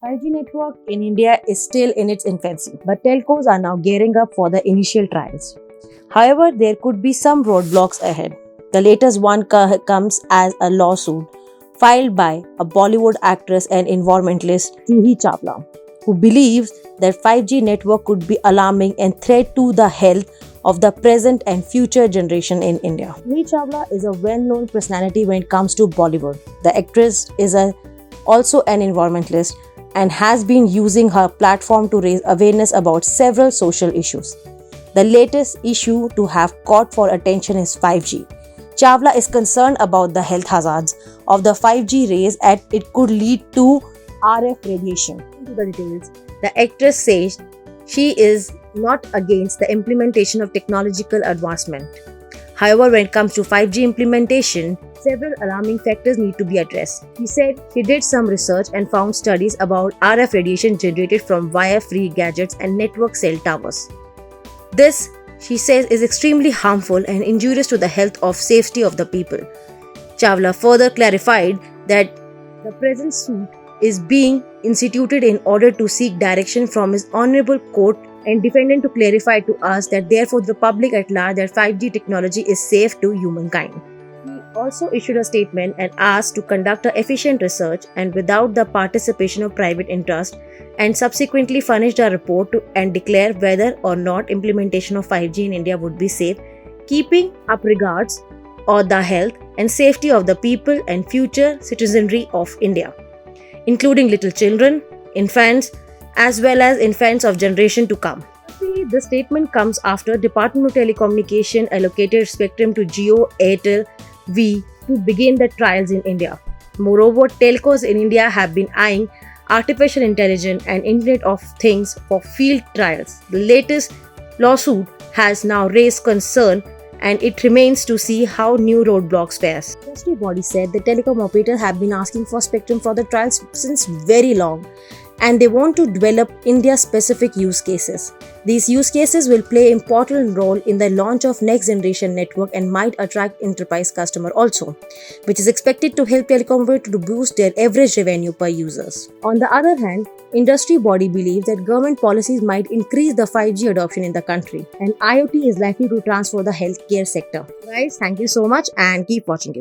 5G network in India is still in its infancy, but telcos are now gearing up for the initial trials. However, there could be some roadblocks ahead. The latest one comes as a lawsuit filed by a Bollywood actress and environmentalist Juhi Chawla, who believes that 5G network could be alarming and threat to the health of the present and future generation in India. Juhi Chawla is a well-known personality when it comes to Bollywood. The actress is also an environmentalist and has been using her platform to raise awareness about several social issues. The latest issue to have caught for attention is 5G. Chawla is concerned about the health hazards of the 5G rays as it could lead to RF radiation. Into the details, the actress says she is not against the implementation of technological advancement. However, when it comes to 5G implementation, several alarming factors need to be addressed. She said she did some research and found studies about RF radiation generated from wire-free gadgets and network cell towers. This, she says, is extremely harmful and injurious to the health or safety of the people. Chawla further clarified that the present suit is being instituted in order to seek direction from his honorable court and defendant to clarify to us that therefore the public at large that 5G technology is safe to humankind. He also issued a statement and asked to conduct an efficient research and without the participation of private interest, and subsequently furnished a report and declare whether or not implementation of 5G in India would be safe, keeping up regards or the health and safety of the people and future citizenry of India, including little children, infants, as well as infants of generation to come. This statement comes after Department of Telecommunication allocated spectrum to Jio Airtel V to begin the trials in India. Moreover, telcos in India have been eyeing artificial intelligence and Internet of Things for field trials. The latest lawsuit has now raised concern and it remains to see how new roadblocks face. The industry body said the telecom operators have been asking for spectrum for the trials since very long and they want to develop India-specific use cases. These use cases will play an important role in the launch of next-generation network and might attract enterprise customer also, which is expected to help telecom operators to boost their average revenue per users. On the other hand, industry body believes that government policies might increase the 5G adoption in the country and IoT is likely to transform the healthcare sector. Guys, thank you so much and keep watching it.